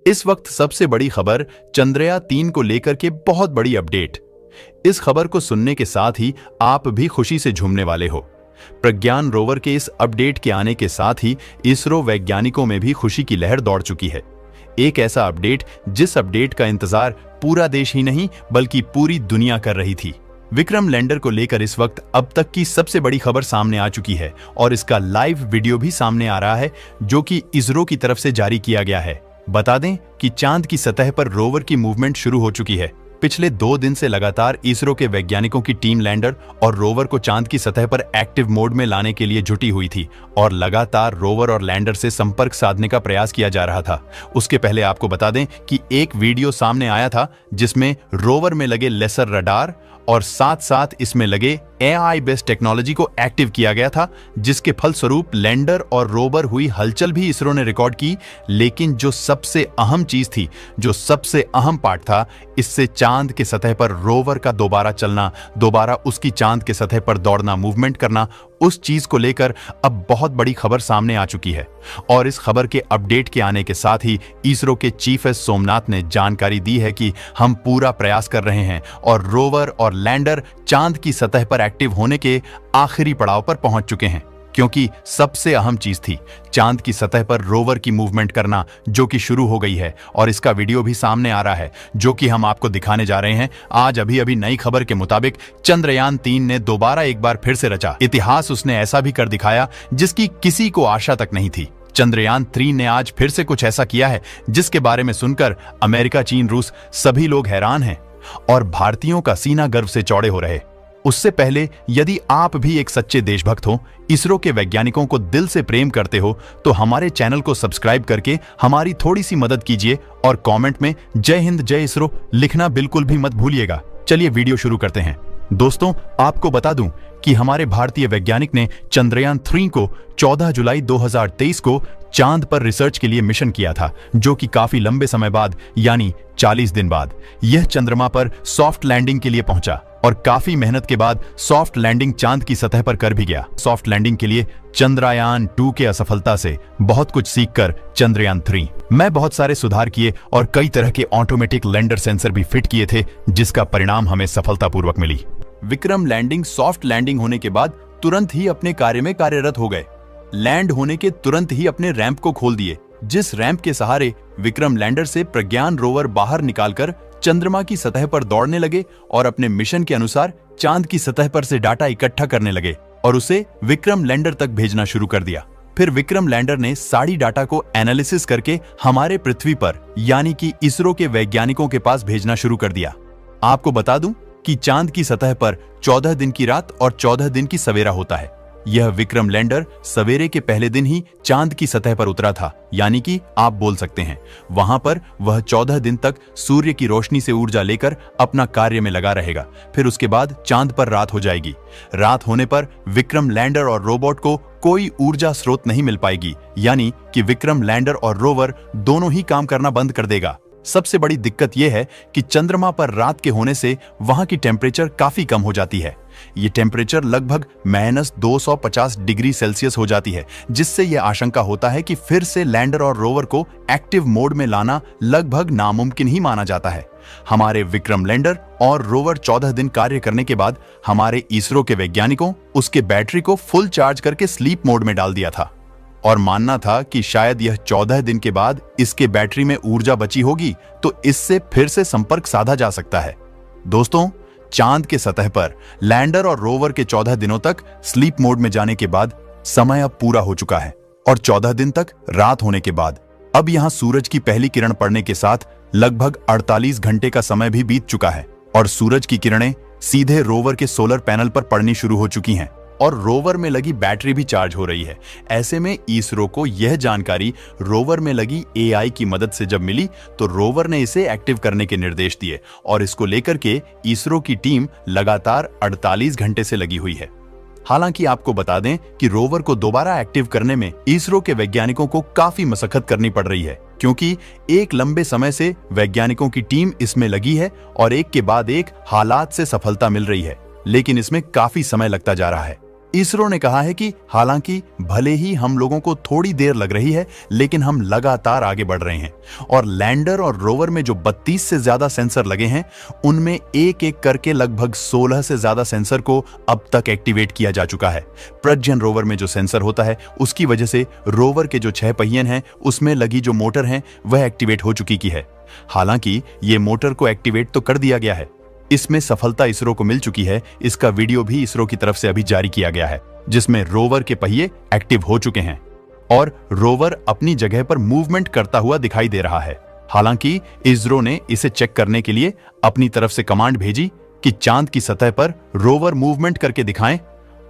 इस वक्त सबसे बड़ी खबर चंद्रयान-3 को लेकर के बहुत बड़ी अपडेट। इस खबर को सुनने के साथ ही आप भी खुशी से झूमने वाले हो। प्रज्ञान रोवर के इस अपडेट के आने के साथ ही इसरो वैज्ञानिकों में भी खुशी की लहर दौड़ चुकी है। एक ऐसा अपडेट जिस अपडेट का इंतजार पूरा देश ही नहीं बल्कि पूरी दुनिया कर रही थी। विक्रम लैंडर को लेकर इस वक्त अब तक की सबसे बड़ी खबर सामने आ चुकी है और इसका लाइव वीडियो भी सामने आ रहा है जो कि इसरो की तरफ से जारी किया गया है। बता दें कि चांद की सतह पर रोवर की मूवमेंट शुरू हो चुकी है। पिछले 2 दिन से लगातार इसरो के वैज्ञानिकों की टीम लैंडर और रोवर को चांद की सतह पर एक्टिव मोड में लाने के लिए जुटी हुई थी और लगातार रोवर और लैंडर से संपर्क साधने का प्रयास किया जा रहा था। उसके पहले आपको बता दें कि एक वीडियो सामने आया था जिसमें रोवर में लगे लेसर रडार और साथ साथ इसमें लगे AI बेस्ड टेक्नोलॉजी को एक्टिव किया गया था, जिसके फलस्वरूप लैंडर और रोवर हुई हलचल भी इसरो ने रिकॉर्ड की। लेकिन जो सबसे अहम चीज थी, जो सबसे अहम पार्ट था, इससे चांद के सतह पर रोवर का दोबारा चलना, दोबारा उसकी चांद के सतह पर दौड़ना, मूवमेंट करना, उस चीज को लेकर अब बहुत बड़ी खबर सामने आ चुकी है। और इस खबर के अपडेट के आने के साथ ही इसरो के चीफ एस सोमनाथ ने जानकारी दी है कि हम पूरा प्रयास कर रहे हैं और रोवर और लैंडर चांद की सतह पर एक्टिव होने के आखिरी पड़ाव पर पहुंच चुके हैं, क्योंकि सबसे अहम चीज थी चांद की सतह पर रोवर की मूवमेंट करना, जो कि शुरू हो गई है और इसका वीडियो भी सामने आ रहा है जो कि हम आपको दिखाने जा रहे हैं। आज अभी नई खबर के मुताबिक चंद्रयान-3 ने दोबारा एक बार फिर से रचा इतिहास। उसने ऐसा भी कर दिखाया जिसकी किसी को आशा तक नहीं थी। चंद्रयान-3 ने आज फिर से कुछ ऐसा किया है जिसके बारे में सुनकर अमेरिका, चीन, रूस सभी लोग हैरान हैं और भारतीयों का सीना गर्व से चौड़े हो रहे। उससे पहले यदि आप भी एक सच्चे देशभक्त हो, इसरो के वैज्ञानिकों को दिल से प्रेम करते हो, तो हमारे चैनल को सब्सक्राइब करके हमारी थोड़ी सी मदद कीजिए और कमेंट में जय हिंद जय इसरो लिखना बिल्कुल भी मत भूलिएगा। चलिए वीडियो शुरू करते हैं। दोस्तों, आपको बता दूं कि हमारे भारतीय वैज्ञानिक ने चंद्रयान-3 को 14 जुलाई 2023 को चांद पर रिसर्च के लिए मिशन किया था, जो कि काफी लंबे समय बाद यानी 40 दिन बाद यह चंद्रमा पर सॉफ्ट लैंडिंग के लिए पहुंचा और काफी मेहनत के बाद सॉफ्ट लैंडिंग चांद की सतह पर कर भी गया। सॉफ्ट लैंडिंग के लिए चंद्रयान-2 के असफलता से बहुत कुछ सीखकर चंद्रयान-3 में बहुत सारे सुधार किए और कई तरह के ऑटोमेटिक लैंडर सेंसर भी फिट किए थे, जिसका परिणाम हमें सफलतापूर्वक मिली। विक्रम लैंडिंग सॉफ्ट लैंडिंग होने के बाद तुरंत ही अपने कार्य में कार्यरत हो गए। लैंड होने के तुरंत ही अपने रैंप को खोल दिए, जिस रैंप के सहारे विक्रम लैंडर से प्रज्ञान रोवर बाहर निकालकर चंद्रमा की सतह पर दौड़ने लगे और अपने मिशन के अनुसार चांद की सतह पर से डाटा इकट्ठा करने लगे और उसे विक्रम लैंडर तक भेजना शुरू कर दिया। फिर विक्रम लैंडर ने सारी डाटा को एनालिसिस करके हमारे पृथ्वी पर यानी कि इसरो के वैज्ञानिकों के पास भेजना शुरू कर दिया। आपको बता दूं कि चांद की सतह पर 14 दिन की रात और 14 दिन की सवेरा होता है। यह विक्रम लैंडर सवेरे के पहले दिन ही चांद की सतह पर उतरा था, यानी कि आप बोल सकते हैं वहां पर वह 14 दिन तक सूर्य की रोशनी से ऊर्जा लेकर अपना कार्य में लगा रहेगा। फिर उसके बाद चांद पर रात हो जाएगी। रात होने पर विक्रम लैंडर और रोबोट को कोई ऊर्जा स्रोत नहीं मिल पाएगी, यानी कि विक्रम लैंडर और रोवर दोनों ही काम करना बंद कर देगा। सबसे बड़ी दिक्कत यह है कि चंद्रमा पर रात के होने से वहां की टेम्परेचर काफी कम हो जाती है। ये टेम्परेचर लगभग -250 डिग्री सेल्सियस हो जाती है, जिससे यह आशंका होता है कि फिर से लैंडर और रोवर को एक्टिव मोड में लाना लगभग नामुमकिन ही माना जाता है। हमारे विक्रम लैंडर और रोवर 14 दिन कार्य करने के बाद हमारे इसरो के वैज्ञानिकों उसके बैटरी को फुल चार्ज करके स्लीप मोड में डाल दिया था और मानना था कि शायद यह 14 दिन के बाद इसके बैटरी में ऊर्जा बची होगी तो इससे फिर से संपर्क साधा जा सकता है। दोस्तों, चांद के सतह पर लैंडर और रोवर के 14 दिनों तक स्लीप मोड में जाने के बाद समय अब पूरा हो चुका है और 14 दिन तक रात होने के बाद अब यहां सूरज की पहली किरण पड़ने के साथ लगभग 48 घंटे का समय भी बीत चुका है और सूरज की किरणें सीधे रोवर के सोलर पैनल पर पड़नी शुरू हो चुकी हैं और रोवर में लगी बैटरी भी चार्ज हो रही है। ऐसे में इसरो को यह जानकारी रोवर में लगी AI की मदद से जब मिली तो रोवर ने इसे एक्टिव करने के निर्देश दिए और इसको लेकर के इसरो की टीम लगातार 48 घंटे से लगी हुई है। हालांकि आपको बता दें कि रोवर को दोबारा एक्टिव करने में इसरो के वैज्ञानिकों को काफी मशक्कत करनी पड़ रही है, क्योंकि एक लंबे समय से वैज्ञानिकों की टीम इसमें लगी है और एक के बाद एक हालात से सफलता मिल रही है, लेकिन इसमें काफी समय लगता जा रहा है। इसरो ने कहा है कि हालांकि भले ही हम लोगों को थोड़ी देर लग रही है, लेकिन हम लगातार आगे बढ़ रहे हैं और लैंडर और रोवर में जो 32 से ज्यादा सेंसर लगे हैं, उनमें एक एक करके लगभग 16 से ज्यादा सेंसर को अब तक एक्टिवेट किया जा चुका है। प्रज्ञान रोवर में जो सेंसर होता है, उसकी वजह से रोवर के जो 6 पहियन हैं, उसमें लगी जो मोटर है वह एक्टिवेट हो चुकी की है। हालांकि ये मोटर को एक्टिवेट तो कर दिया गया है, इसमें सफलता इसरो को मिल चुकी है। इसका वीडियो भी इसरो की तरफ से अभी जारी किया गया है, जिसमें रोवर के पहिए एक्टिव हो चुके हैं और रोवर अपनी जगह पर मूवमेंट करता हुआ दिखाई दे रहा है। हालांकि इसरो ने इसे चेक करने के लिए अपनी तरफ से कमांड भेजी कि चांद की सतह पर रोवर मूवमेंट करके दिखाएं,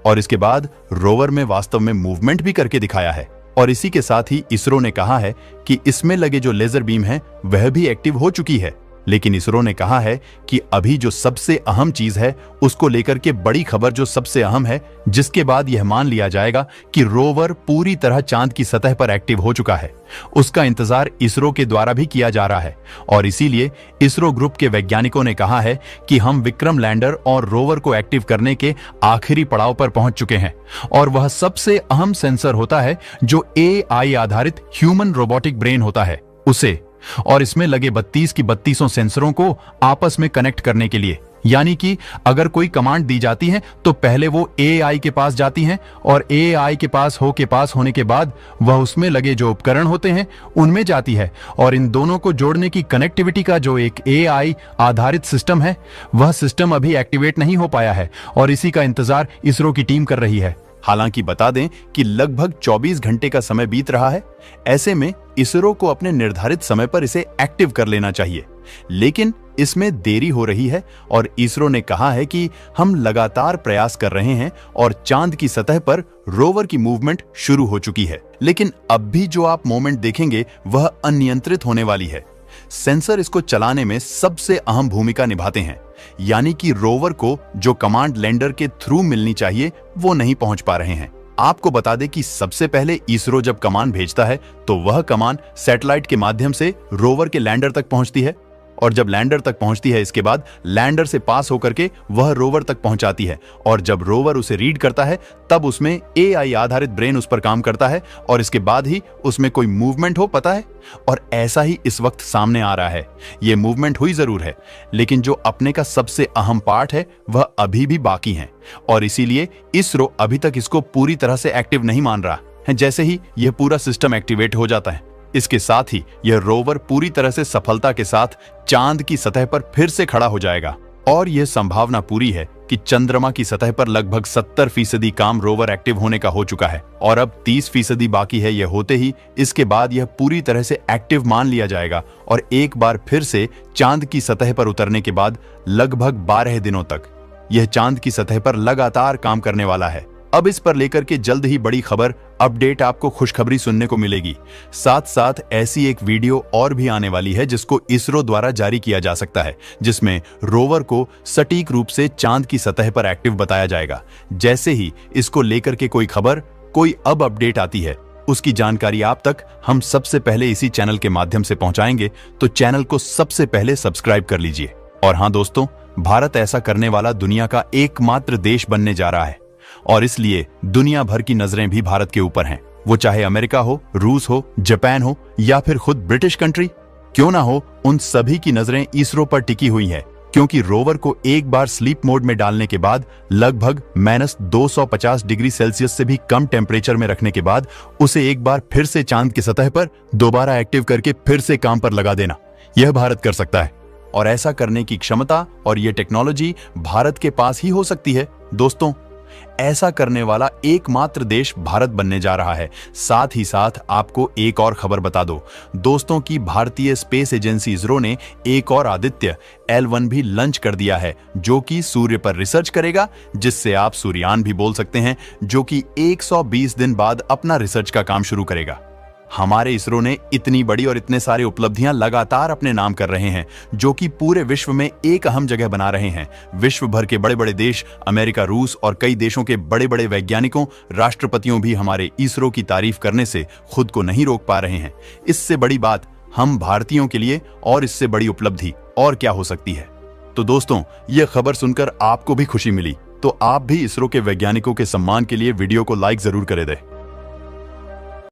और इसके बाद रोवर में वास्तव में मूवमेंट भी करके दिखाया है। और इसी के साथ ही इसरो ने कहा है कि इसमें लगे जो लेजर बीम है वह भी एक्टिव हो चुकी है। लेकिन इसरो ने कहा है कि अभी जो सबसे अहम चीज है, उसको लेकर के बड़ी खबर जो सबसे अहम है, जिसके बाद यह मान लिया जाएगा कि रोवर पूरी तरह चांद की सतह पर एक्टिव हो चुका है, उसका इंतजार इसरो के द्वारा भी किया जा रहा है। और इसीलिए इसरो ग्रुप के वैज्ञानिकों ने कहा है कि हम विक्रम लैंडर और रोवर को एक्टिव करने के आखिरी पड़ाव पर पहुंच चुके हैं, और वह सबसे अहम सेंसर होता है जो AI आधारित ह्यूमन रोबोटिक ब्रेन होता है उसे, और इसमें लगे 32 की 32 सेंसरों को आपस में कनेक्ट करने के लिए। यानी कि अगर कोई कमांड दी जाती है तो पहले वो AI के पास जाती हैं, और AI के पास होने के बाद वह उसमें लगे जो उपकरण होते हैं उनमें जाती है, और इन दोनों को जोड़ने की कनेक्टिविटी का जो एक AI आधारित सिस्टम है, वह सिस्टम अभी एक्टिवेट नहीं हो पाया है, और इसी का इंतजार इसरो की टीम कर रही है। हालांकि बता दें कि लगभग 24 घंटे का समय बीत रहा है। ऐसे में इसरो को अपने निर्धारित समय पर इसे एक्टिव कर लेना चाहिए, लेकिन इसमें देरी हो रही है, और इसरो ने कहा है कि हम लगातार प्रयास कर रहे हैं और चांद की सतह पर रोवर की मूवमेंट शुरू हो चुकी है। लेकिन अब भी जो आप मूवमेंट देखेंगे वह अनियंत्रित होने वाली है। सेंसर इसको चलाने में सबसे अहम भूमिका निभाते हैं, यानी कि रोवर को जो कमांड लैंडर के थ्रू मिलनी चाहिए वो नहीं पहुंच पा रहे हैं। आपको बता दें कि सबसे पहले इसरो जब कमांड भेजता है तो वह कमांड सैटेलाइट के माध्यम से रोवर के लैंडर तक पहुंचती है, और जब लैंडर तक पहुंचती है इसके बाद लैंडर से पास होकर के वह रोवर तक पहुंचाती है, और जब रोवर उसे रीड करता है तब उसमें AI आधारित ब्रेन उस पर काम करता है, और इसके बाद ही उसमें कोई मूवमेंट हो, पता है। और ऐसा ही इस वक्त सामने आ रहा है। यह मूवमेंट हुई जरूर है, लेकिन जो अपने का सबसे अहम पार्ट है वह अभी भी बाकी है, और इसीलिए इसरो अभी तक इसको पूरी तरह से एक्टिव नहीं मान रहा है। जैसे ही यह पूरा सिस्टम एक्टिवेट हो जाता है, इसके साथ ही यह रोवर पूरी तरह से सफलता के साथ चांद की सतह पर फिर से खड़ा हो जाएगा, और यह संभावना पूरी है कि चंद्रमा की सतह पर लगभग 70% काम रोवर एक्टिव होने का हो चुका है, और अब 30% बाकी है। यह होते ही इसके बाद यह पूरी तरह से एक्टिव मान लिया जाएगा, और एक बार फिर से चांद की सतह पर उतरने के बाद लगभग 12 दिनों तक यह चांद की सतह पर लगातार काम करने वाला है। अब इस पर लेकर के जल्द ही बड़ी खबर, अपडेट, आपको खुशखबरी सुनने को मिलेगी। साथ साथ ऐसी एक वीडियो और भी आने वाली है जिसको इसरो द्वारा जारी किया जा सकता है, जिसमें रोवर को सटीक रूप से चांद की सतह पर एक्टिव बताया जाएगा। जैसे ही इसको लेकर के कोई खबर, कोई अब अपडेट आती है, उसकी जानकारी आप तक हम सबसे पहले इसी चैनल के माध्यम से पहुंचाएंगे, तो चैनल को सबसे पहले सब्सक्राइब कर लीजिए। और हाँ दोस्तों, भारत ऐसा करने वाला दुनिया का एकमात्र देश बनने जा रहा है, और इसलिए दुनिया भर की नजरें भी भारत के ऊपर हैं। वो चाहे अमेरिका हो, रूस हो, जापान हो, या फिर खुद ब्रिटिश कंट्री क्यों ना हो, उन सभी की नजरें इसरो पर टिकी हुई हैं, क्योंकि रोवर को एक बार स्लीप मोड में डालने के बाद लगभग -250 डिग्री सेल्सियस से भी कम टेम्परेचर में रखने के बाद उसे एक बार फिर से चांद की सतह पर दोबारा एक्टिव करके फिर से काम पर लगा देना, यह भारत कर सकता है। और ऐसा करने की क्षमता और यह टेक्नोलॉजी भारत के पास ही हो सकती है। दोस्तों, ऐसा करने वाला एकमात्र देश भारत बनने जा रहा है। साथ ही साथ आपको एक और खबर बता दो दोस्तों कि भारतीय स्पेस एजेंसी इसरो ने एक और आदित्य L1 भी लॉन्च कर दिया है, जो कि सूर्य पर रिसर्च करेगा, जिससे आप सूर्यान भी बोल सकते हैं, जो कि 120 दिन बाद अपना रिसर्च का काम शुरू करेगा। हमारे इसरो ने इतनी बड़ी और इतने सारे उपलब्धियां लगातार अपने नाम कर रहे हैं, जो कि पूरे विश्व में एक अहम जगह बना रहे हैं। विश्व भर के बड़े बड़े देश, अमेरिका, रूस और कई देशों के बड़े बड़े वैज्ञानिकों, राष्ट्रपतियों भी हमारे इसरो की तारीफ करने से खुद को नहीं रोक पा रहे हैं। इससे बड़ी बात हम भारतीयों के लिए और इससे बड़ी उपलब्धि और क्या हो सकती है। तो दोस्तों, यह खबर सुनकर आपको भी खुशी मिली, तो आप भी इसरो के वैज्ञानिकों के सम्मान के लिए वीडियो को लाइक जरूर करे दें।